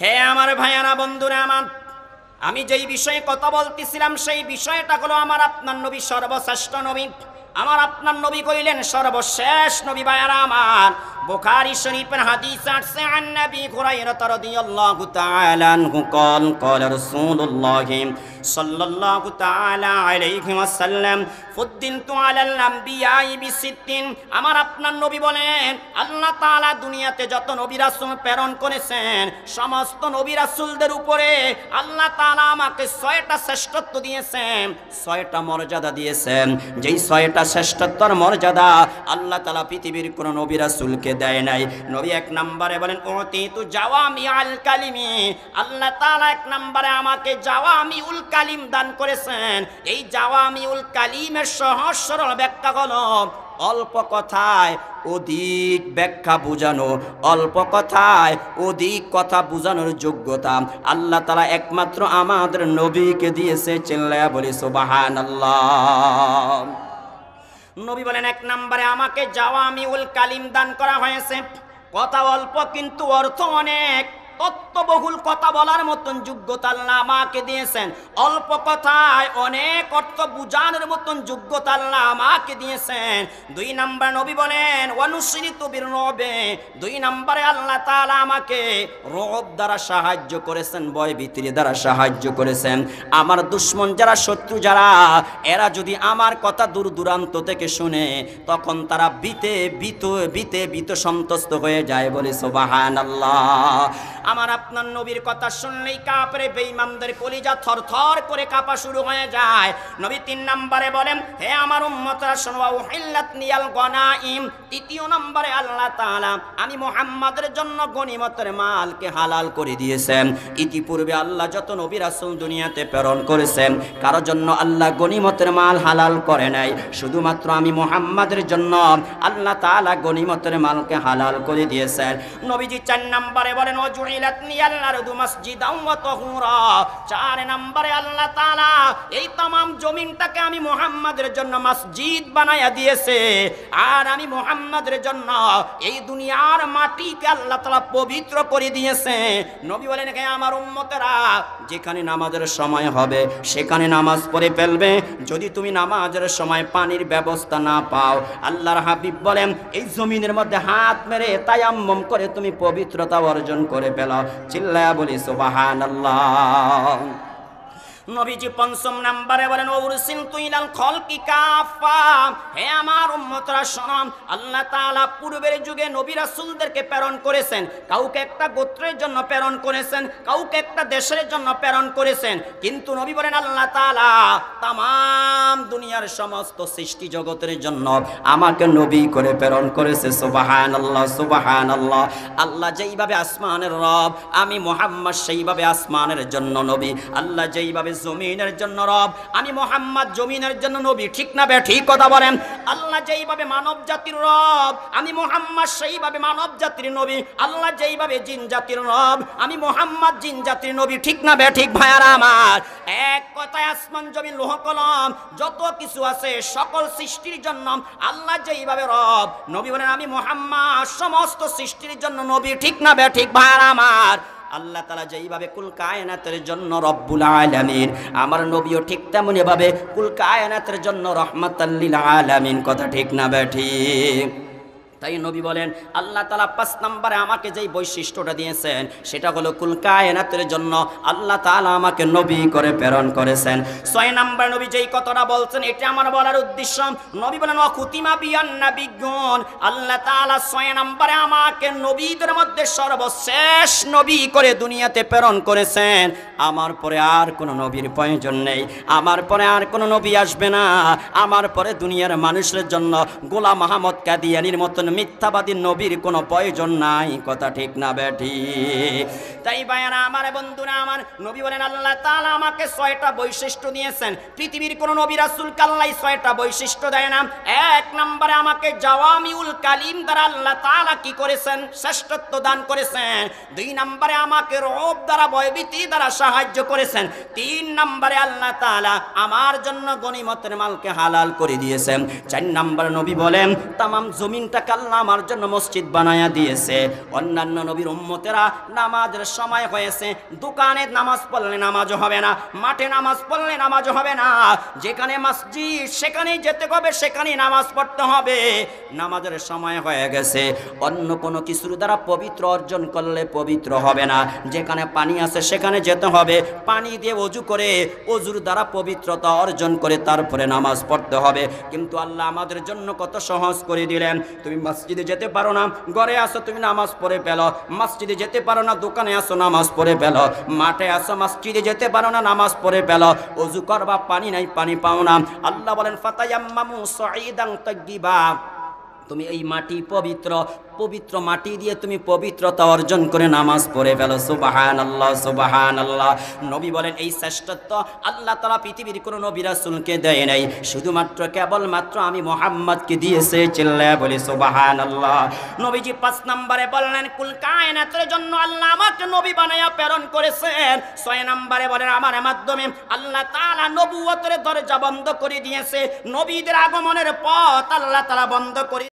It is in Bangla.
হে আমার ভাইয়ারা, বন্ধুরা আমার, আমি যেই বিষয়ে কথা বলতেছিলাম সেই বিষয়টা হলো আমার আপনার নবী সর্বশ্রেষ্ঠ নবী। আমার আপনার নবী কইলেন সর্বশেষ নবী। ভাইয়ারা আমার, বুখারী শরীফের হাদিস আছে আন নবী হুরায়রা রাদিয়াল্লাহু তাআলা আনহু قال قال رسول الله صلى الله تعالى عليه وسلم فضلت على الانبياء بستين। আমার আপনার নবী বলেন আল্লাহ তাআলা দুনিয়াতে যত নবী রাসূল প্রেরণ করেছেন সমস্ত নবী রাসূলদের উপরে আল্লাহ তাআলা আমাকে 6টা শ্রেষ্ঠত্ব দিয়েছেন, 6টা মর্যাদা দিয়েছেন। যেই 6টা শ্রেষ্ঠত্বর মর্যাদা আল্লাহ তাআলা পৃথিবীর কোন নবী রাসূলকে দেয় নাই। নবী এক নম্বরে বলেন উতিতু জাওয়ামিআল কালিমি। আল্লাহ তাআলা এক নম্বরে আমাকে জাওয়ামিউল কালিম দান করেছেন। এই জাওয়ামিউল কালিমের সহজ সরল ব্যাখ্যা হলো অল্প কথায় অধিক ব্যাখ্যা বোঝানো, অল্প কথায় অধিক কথা বোঝানোর যোগ্যতা আল্লাহ তাআলা একমাত্র আমাদের নবীকে দিয়েছে। চিল্লায়া বলি সুবহানাল্লাহ। নবী বলেন এক নম্বরে আমাকে জাওয়ামিউল কালিম দান করা হয়েছে। কথা অল্প কিন্তু অর্থ অনেক, তত্ত্ববহুল কথা বলার মতন যোগ্যতা আল্লাহ আমাকে দিয়েছেন। অল্প কথায় অনেক অর্থ বুঝানোর মতন যোগ্যতা আল্লাহ আমাকে দিয়েছেন। 2 নম্বর নবী বলেন ওয়ানুসরিতু বিররবে। 2 নম্বরে আল্লাহ তাআলা আমাকে রব দ্বারা সাহায্য করেছেন, ভয় ভীতির দ্বারা সাহায্য করেছেন। আমার দুশমন যারা, শত্রু যারা, এরা যদি আমার কথা দূর দূরান্ত থেকে শুনে তখন তারা বিতে সন্তুষ্ট হয়ে যায়। বলে সুবহানাল্লাহ। আমার আপনার নবীর কথা শুনলেই কাফের বেঈমানদের কলিজা থরথর করে কাঁপা শুরু হয়ে যায়। নবী 3 নম্বরে বলেন হে আমার উম্মতরা শোনো, উহিল্লাত নিয়াল গনাইম। 3 নম্বরে আল্লাহ তাআলা আমি মুহাম্মাদের জন্য গনিমতের মালকে হালাল করে দিয়েছেন। ইতিপূর্বে আল্লাহ যত নবী রাসূল দুনিয়াতে প্রেরণ করেছেন কারোর জন্য আল্লাহ গনিমতের মাল হালাল করে নাই, শুধুমাত্র আমি মুহাম্মাদের জন্য আল্লাহ তাআলা গনিমতের মালকে হালাল করে দিয়েছেন। নবীজি 4 নম্বরে বলেন চার নম্বরে আল্লাহ তাআলা এই तमाम জমিনটাকে আমি মুহাম্মাদের জন্য মসজিদ বানায়া দিয়েছে। আর আমি মুহাম্মাদের জন্য এই দুনিয়ার মাটিকে আল্লাহ তাআলা পবিত্র করে দিয়েছে। নবী বলেন হে আমার উম্মতেরা, যেখানে নামাজের সময় হবে সেখানে নামাজ পড়ে ফেলবে। যদি তুমি নামাজের সময় পানির ব্যবস্থা না পাও, আল্লাহর হাবিব বলেন এই জমিনের মধ্যে হাত মেরে তায়াম্মুম করে তুমি পবিত্রতা অর্জন করে ফেলো। চিল্লায়া বলি সুবহানাল্লাহ। নবীজি 5 নম্বরে বলেন ওরসিলতু ইলাল খালকি কাফা। হে আমার উম্মতরা শোনো, আল্লাহ তাআলা পূর্বের যুগে নবী রাসূলদেরকে প্রেরণ করেছেন। কাউকে একটা গোত্রের জন্য প্রেরণ করেছেন, কাউকে একটা দেশের জন্য প্রেরণ করেছেন। কিন্তু নবী বলেন আল্লাহ তাআলা तमाम দুনিয়ার সমস্ত সৃষ্টি জগতের জন্য আমাকে নবী করে প্রেরণ করেছে। সুবহানাল্লাহ সুবহানাল্লাহ। আল্লাহ যেইভাবে আসমানের রব, আমি মুহাম্মদ সেইভাবে আসমানের জন্য নবী। আল্লাহ যেইভাবে জমিনের জন্য রব, আমি মুহাম্মদ জমিনের জন্য নবী। ঠিক না বে ঠিক কথা বলেন? আল্লাহ যেইভাবে মানব জাতির রব, আমি মুহাম্মদ সেইভাবে মানব জাতির নবী। আল্লাহ যেইভাবে জিন জাতির রব, আমি মুহাম্মদ জিন জাতির নবী। ঠিক না বে ঠিক ভাইয়ারা আমার? এক কথায় আসমান জমিন লোহ কলম যত কিছু আছে সকল সৃষ্টির জন্য আল্লাহ যেইভাবে রব, নবী বলেন আমি মুহাম্মদ সমস্ত সৃষ্টির জন্য নবী। ঠিক না বে ঠিক ভাইয়ারা আমার? আল্লাহ তাআলা যেইভাবে কুল কায়নাতের জন্য রব্বুল আলামিন, আমার নবীও ঠিক তেমনি ভাবে কুল কায়নাতের জন্য রাহমাতাল লিল আলামিন। কথা ঠিক না বে ঠিক? তাই নবী বলেন আল্লাহ তাআলা 5 নম্বরে আমাকে যেই বৈশিষ্ট্যটা দিয়েছেন সেটা হলো কুল কায়নাতের জন্য আল্লাহ তাআলা আমাকে নবী করে প্রেরণ করেছেন। 6 নম্বর নবী যেই কথাটা বলছেন এটা আমার বলার উদ্দেশ্য। নবী বলেন ওয়া খুতিমা বিয়ান নাবিয়্যুন। আল্লাহ তাআলা 6 নম্বরে আমাকে নবীদের মধ্যে সর্বশেষ নবী করে দুনিয়াতে প্রেরণ করেছেন। আমার পরে আর কোনো নবীর প্রয়োজন নেই, আমার পরে আর কোনো নবী আসবে না। আমার পরে দুনিয়ার মানুষের জন্য গোলাম আহমদ কাদিয়ানীর মতন মিথ্যাবাদী নবীর কোনো প্রয়োজন নাই। কথা ঠিক না বেঠি? তাই ভাইয়ারা আমার, বন্ধুরা আমার, নবী বলেন আল্লাহ তাআলা আমাকে 6টা বৈশিষ্ট্য দিয়েছেন। পৃথিবীর কোন নবী রাসূলকে আল্লাহ 6টা বৈশিষ্ট্য দেয় না। 1 নম্বরে আমাকে জাওয়ামিউল কালিম দ্বারা আল্লাহ তাআলা কি করেছেন? শ্রেষ্ঠত্ব দান করেছেন। 2 নম্বরে আমাকে রব দ্বারা ভয়ভীতি দ্বারা সাহায্য করেছেন। 3 নম্বরে আল্লাহ তাআলা আমার জন্য গনিমতের মালকে হালাল করে দিয়েছেন। 4 নম্বরে নবী বলেন তামাম জমিনটাকে আল্লাহ আমার জন্য মসজিদ বানায়া দিয়েছে। অন্যান্য নবীর উম্মতেরা নামাজের সময় হয়েছে, দোকানে নামাজ পড়লে নামাজও হবে না, মাঠে নামাজ পড়লে নামাজও হবে না, যেখানে মসজিদ সেখানেই যেতে হবে, সেখানেই নামাজ পড়তে হবে। নামাজের সময় হয়ে গেছে, অন্য কোনো কিছুর দ্বারা পবিত্র অর্জন করলে পবিত্র হবে না, যেখানে পানি আছে সেখানে যেতে হবে, পানি দিয়ে ওযু করে ওযুর দ্বারা পবিত্রতা অর্জন করে তারপরে নামাজ পড়তে হবে। কিন্তু আল্লাহ আমাদের জন্য কত সহজ করে দিলেন। তুমি মসজিদে যেতে পারো না, ঘরে আসো তুমি নামাজ পড়ে পেলো, মসজিদে যেতে পারো না, দোকানে আসো নামাজ পড়ে পেলো, মাঠে আসো মসজিদে যেতে পারো না, নামাজ পড়ে পেলো, ওযু করবা পানি নাই, পানি পাও না। আল্লাহ বলেন ফাতায়াম্মামু সাঈদান তাইয়্যিবা, তুমি এই মাটি পবিত্র, পবিত্র মাটি দিয়ে তুমি পবিত্রতা অর্জন করে নামাজ পড়ে ফেলো। সুবহানাল্লাহ সুবহানাল্লাহ। নবী বলেন এই শ্রেষ্ঠত্ব আল্লাহ তাআলা পৃথিবীর কোনো নবী রাসূলকে দেয় নাই, শুধুমাত্র কেবলমাত্র আমি মুহাম্মদকে দিয়েছে। চিল্লায়া বলি সুবহানাল্লাহ। নবীজি 5 নম্বরে বললেন কুল কায়নাতের জন্য আল্লাহ আমাকে নবী বানায়া প্রেরণ করেছেন। 6 নম্বরে বলেন আমার মাধ্যমে আল্লাহ তাআলা নবুয়তের দরজা বন্ধ করে দিয়েছে, নবীদের আগমনের পথ আল্লাহ তাআলা বন্ধ করে